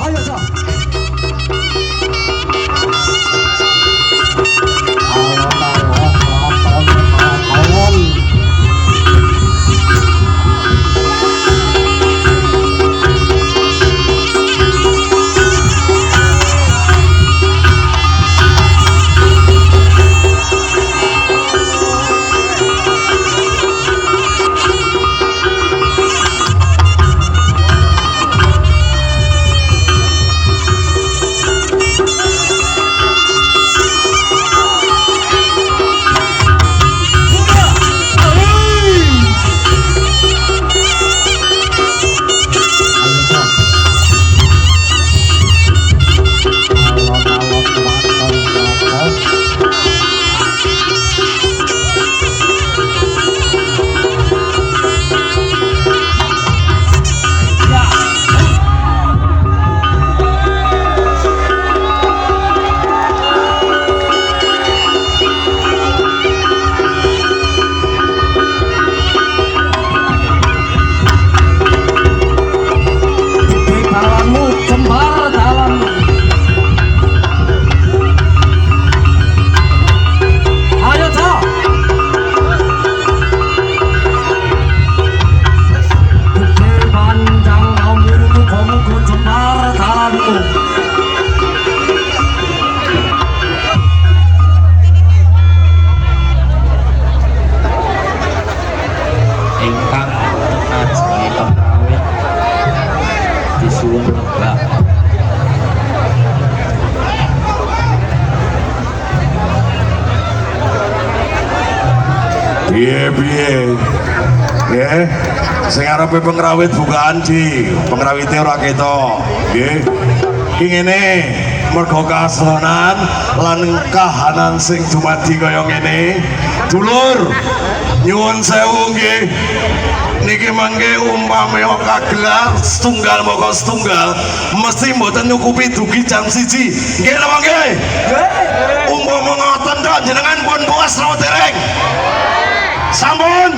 Ayo, Cok. Piye nggih sing arepe pengrawit bukaan di pengrawite ora ketok nggih iki ngene mergo kasonan lan kahanan sing dumadi kaya ngene dulur nyuwun sewu nggih niki mangke umpame kagelar setunggal moko setunggal mesti mboten nyukupi dugi jam 1 nggih napa nggih umpama ngoten to jenengan pun puas napa dereng sampun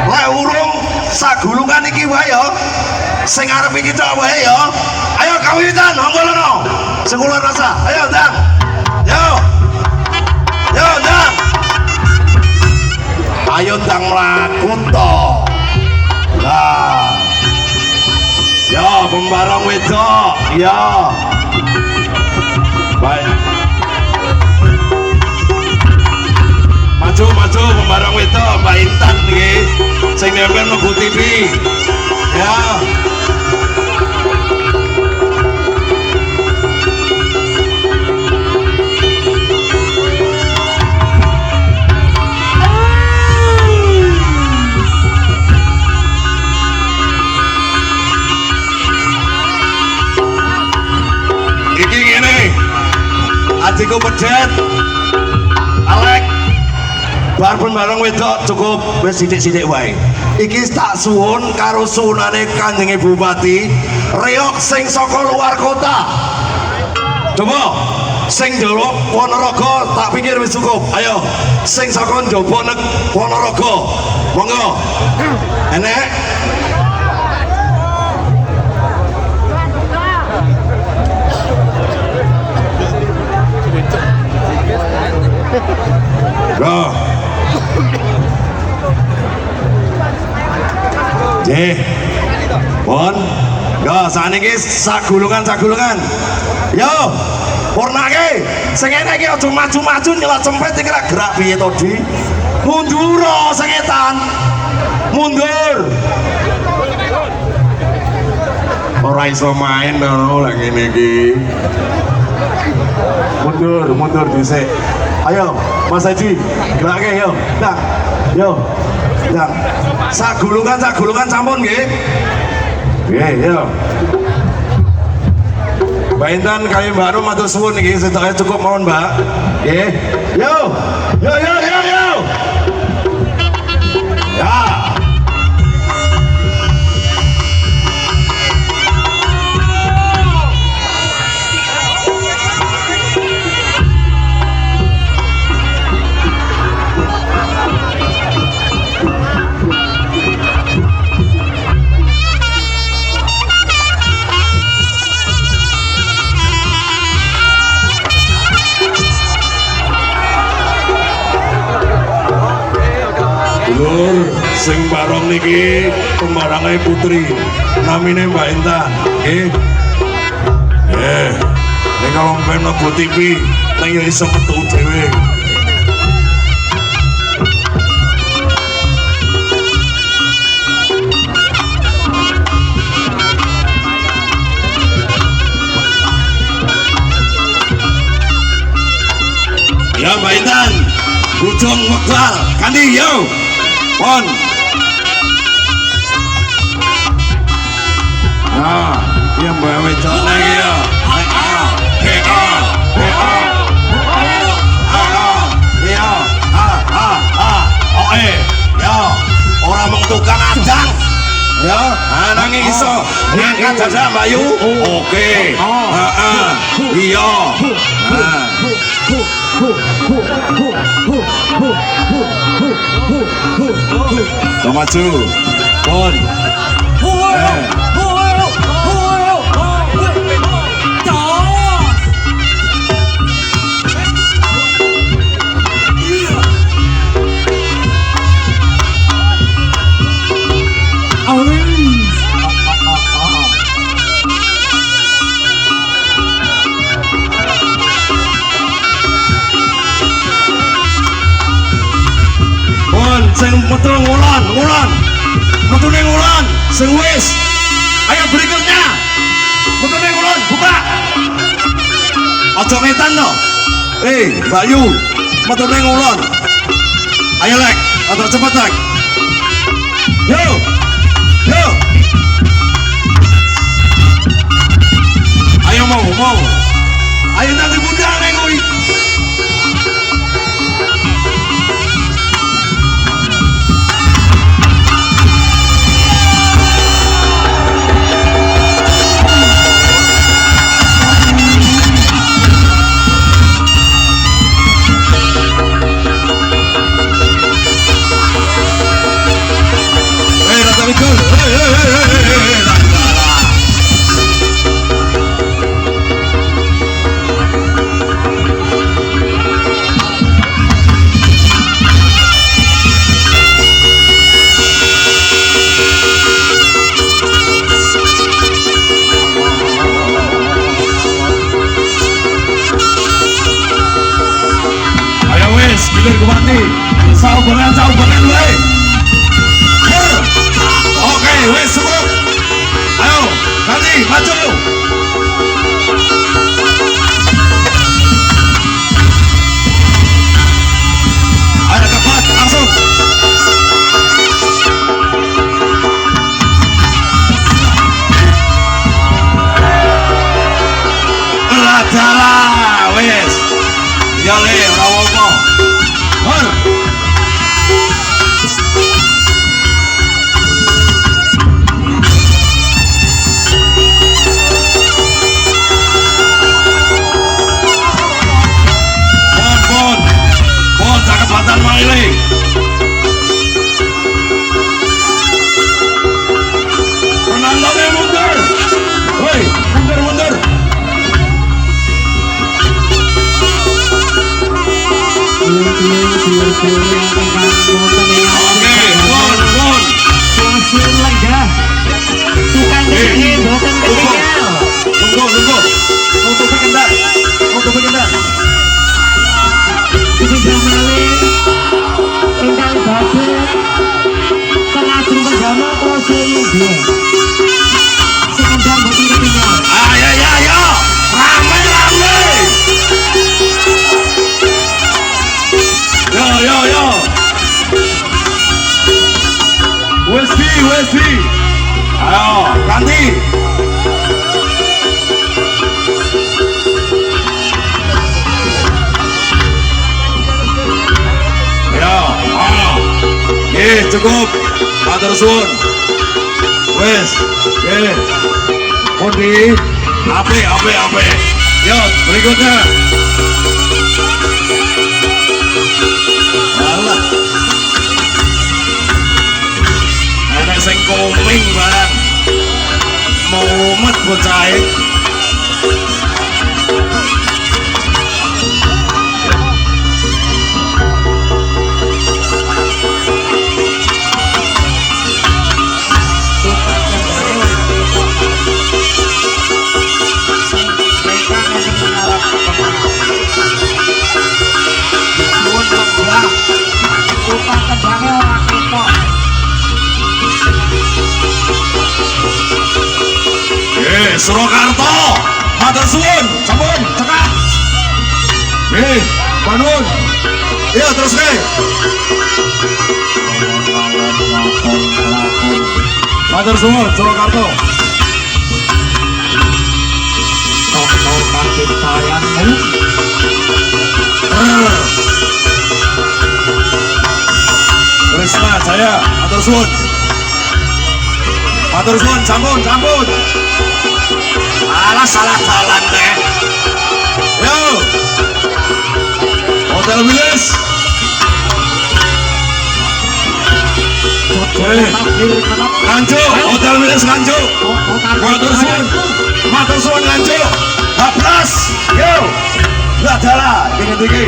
lek urung sagulungan iki wae ya sing arep iki tok wae ya ayo kawitan monggo lono sing kula rasa ayo ndang yo ndang ayo ndang mlaku to lah yo pembarang wedok yo baik maju pembarang wedok Mbak Intan nggih sing nempel mlebu TV ya iki ngene adikku pedet Alek bar bareng wedok cukup wis sithik-sithik wae. Iki tak suwun karo suwunane Kanjeng Bupati reok sing saka luar kota. Coba sing Jawa Ponorogo tak pikir wis cukup. Ayo sing saka njaba nek Ponorogo. Monggo. Enek Loh. Pon. Yo saniki sagulungan. Yo, purnake sing ngene iki aja maju-maju nyelot cempet iki gerak piye to, Di? Mundur sing etan. Mundur. Ora iso main ngono lek ngene iki. Mundur dhisik. Ayo, Mas Haji, gerake yo. Nah. Yo. Nah. Sagulungan sampun nggih. Nggih, yo. Mbak Intan kali Mbak Rum matur suwun niki sedaya cukup mawon, Mbak. Nggih. Yo. Ya. sing bareng niki pembarange putri namine Mbak Intan nggih. Nek kalau pengen mlebu TV ning ya iso metu dhewe. Ya Mbak Intan, ujung wekdal kandi yo. Pon. Nah, iya Mbak Wedok lagi ya. Orang mau tukang adang ya, nangis iso ngangkat dada Mbak Yu. Oke, iya. Maju, Pon. Sing metu ngulon, metu ning ngulon, sing wis. Ayo berikutnya, metu ning ngulon, buka. Ojo ngetan no. Mbak Yu, metu ning ngulon. Ayo lek, ojo cepet lek. Yo. Ayo mau. Ayo nanti bunda ning kuwi. Gilir Gumanti, saubangan wae. Oke, wes cukup. Ayo, Kandi maju. Ada kepat langsung. Ladala, wes. Jale, rawopo. Cakepatan Maile. Penontonnya mundur. Woi, mundur. Oke, Pon. Langsung lega. Tukang ini bukan ketinggal. Tunggu. Untuk berkendar. Ingkang badhe kelajeng pendama prose yuda. Sekendang boten ketinggal. Ayo. Rame. Yo. Wes. Ayo, ganti. Cukup, matur suwun. Wes, Pundi, ape. Yo, berikutnya. Alah. Ada sing koming barang. Mumet bocah. Surakarta matur suwun sampun cekak Bandung iya terus matur suwun Surakarta Tonton kasih sayangmu. Krisna Jaya matur suwun sampun alah salah jalan deh yo Hotel Wilis Nganjuk Hotel Wilis Nganjuk matur suwun Nganjuk Haplas yo lah jalan tinggi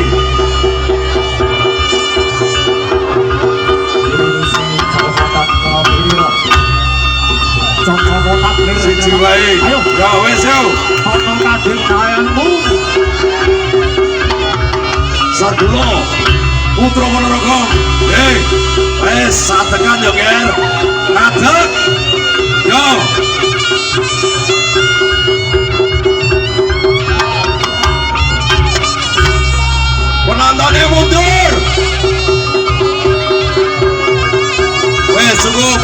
siji wae ya wes yo Tonton kasih sayangmu. Sardulo Putra Ponorogo wes satekan yo ger ngadeg yo penontonnya mundur wes cukup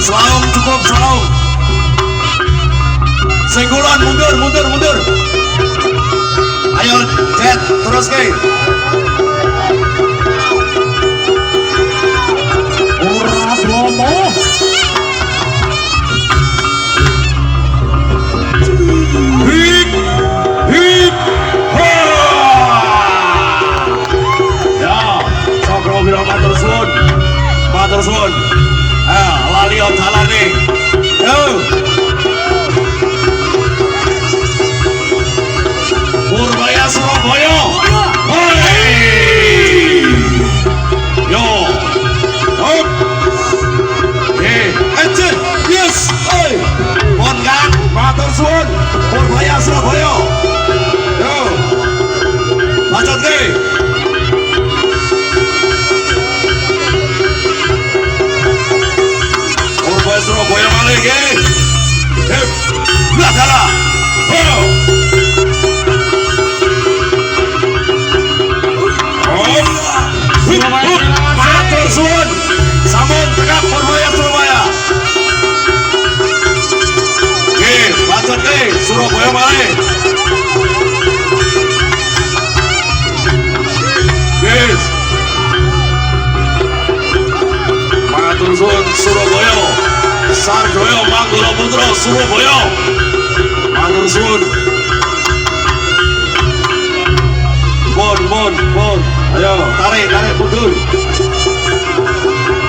selaung singgulan mundur ayo Jet terus ke Ora Bromo. hik ya sokro biro matur suwun lalio jalane yo Purbaya Surabaya hei yo hop action yes oi pon kan matur suwun Purbaya Surabaya yo lanjut ke Purbaya Surabaya malih ke hip lah kalah matur suwun sampun tegak Purbaya Surabaya lanjut Surabaya malih yes matur suwun Surabaya Sarjoyo Manggala Putra Surabaya matur suwun bon ayo tarik mundur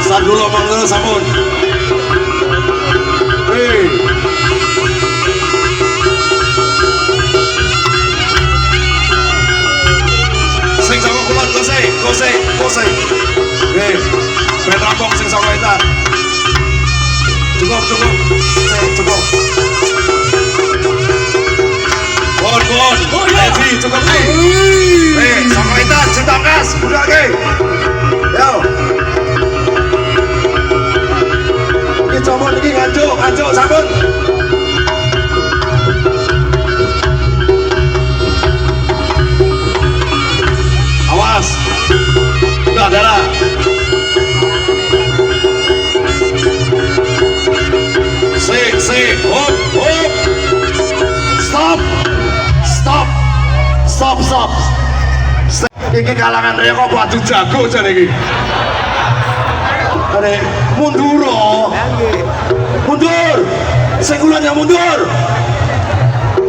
Sardulo Manggala sampun sing saka kulon kose ben rampung sing saka etan cukup bon Levi cukup saka etan cinta gas budak ke yo iki coba iki nganjuk sampun awas udah darah sik hop stop iki kalangan raya kok batu jago jan iki are mundur singgulan yang mundur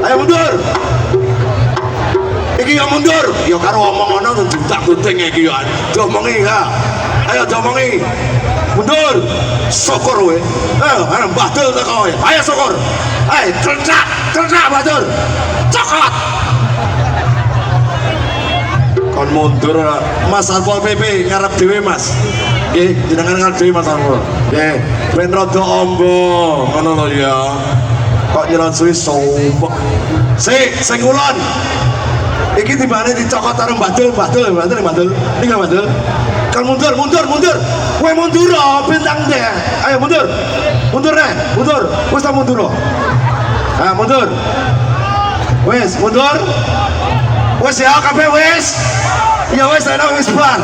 ayo mundur iki yang mundur ya karo omong ngono tak gunting iki ya diomongi ha ayo diomongi mundur syukur we ayo Mbah Dul teko ayo syukur ayo trencak Mbah Dul cokot kon mundur Mas Arpol PP ngarep dhewe Mas nggih jenengan ngarep dhewe Mas Arpol nggih ben rada ombo ngono lho ya kok nyeron suwi sombong sing kulon iki timbane dicokot karo Mbah Dul ini Mbah Dul kan mundur kowe mundur bintang deh ayo mundur wis ta mundur mundur. Wes, mundur. Wes ya, kabeh wes. Ya wes, enak wes bar.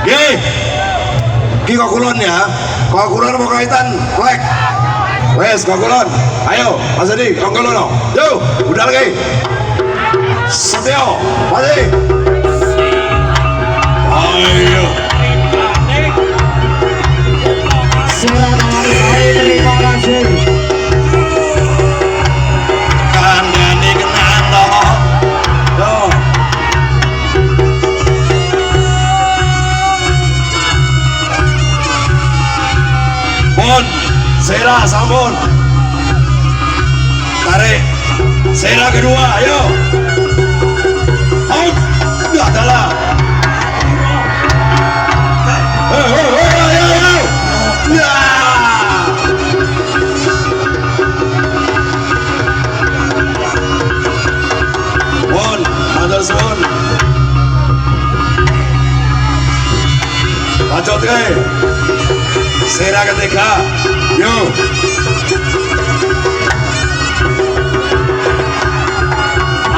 Nggih. Ki kok kulon ya. Kok kulon mau kaitan lek. Wes, kok kulon. Ayo, Mas Adi, kok kulon. Yo, udah lagi. Satyo, Mas Adi. Ayo. Terima kasih. Kandhane kenaan to. Yo. Pun, Sera sampun. Tarik. Sera kedua, ayo. Out. Enggak adalah. Ayo. Ya. Pun, matur suwun. Lanjut ke. Sera ketiga, yuk.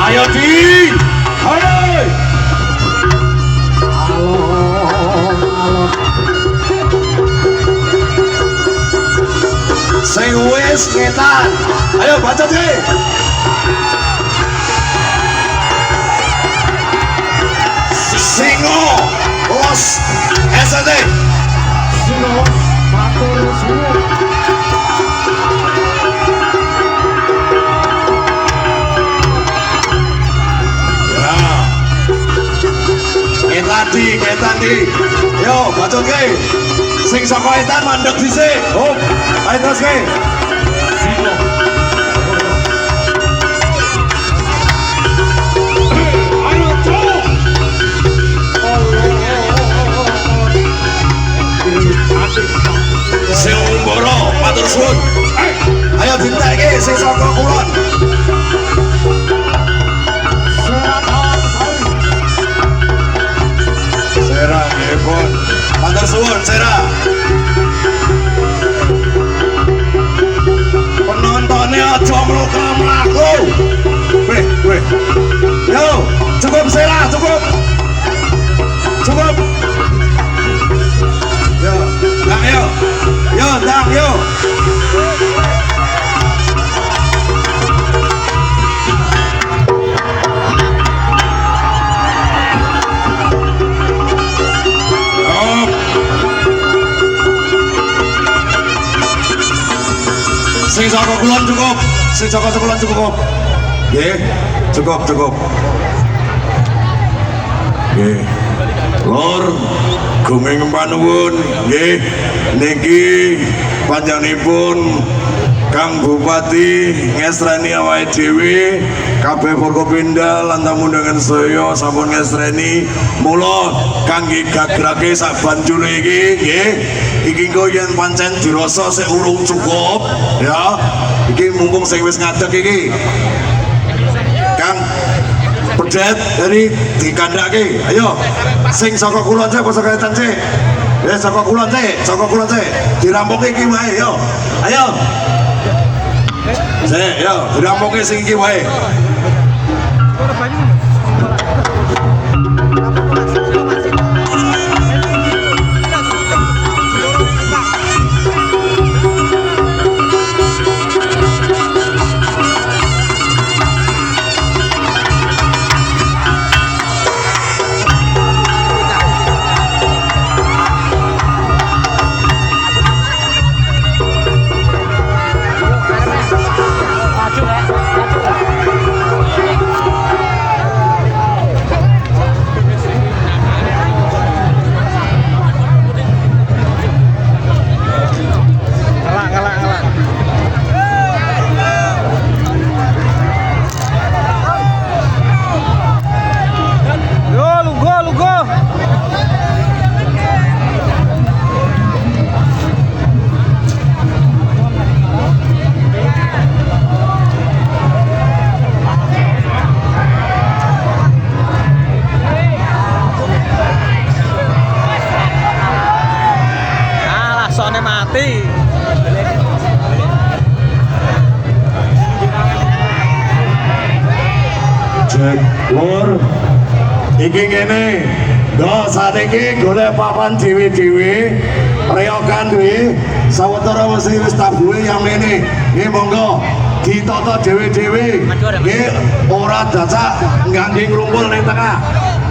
Ayo di, hai. Sing wis ngetan, ayo baca deh. Singo, los, SND. Singo, matur suwun. Ngetandi. Yo, bacot ke. Sing saka etan mandek dhisik. Oh, ayo terus ke. Singo. Ayo cok. Sing Umbara, matur suwun. Ayo dinteke sing saka kulon. Sera nggih, matur suwun Sera. Penontonnya aja mlaku. Weh. Yo, cukup Sera, cukup. Yo, Dang yo. Yo, Dang yo. Sing saka kulon cukup. Nggih, cukup. Nggih. Lor gumeng panuwun nggih niki panjenenganipun Kang Bupati ngesreni awake dhewe kabeh Forkopimda lan tamu undangan sedaya sampun ngesreni mula kangge gagrake sak banjure iki nggih iki engko yen pancen dirasa sik urung cukup ya iki mumpung sing wis ngadeg iki Kang Pedet dari dikandake ayo sing saka kulon sik apa saka etan sik ya saka kulon sik dirampungi iki wae yo ayo sik yo dirampungi sing iki wae iki ngene. Do saiki golek papan dhewe-dhewe, reyokan duwe sawetara mesti wis tabuhe yang ngene. Nggih monggo ditata dhewe-dhewe. Nggih ora dacak ngangge ngrumpul ning tengah.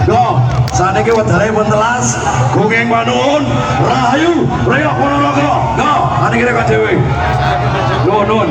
Do saiki wedare pun telas, gungeng panuwun, rahayu, reyok Ponorogo. Do, saiki rek dhewe. Nun.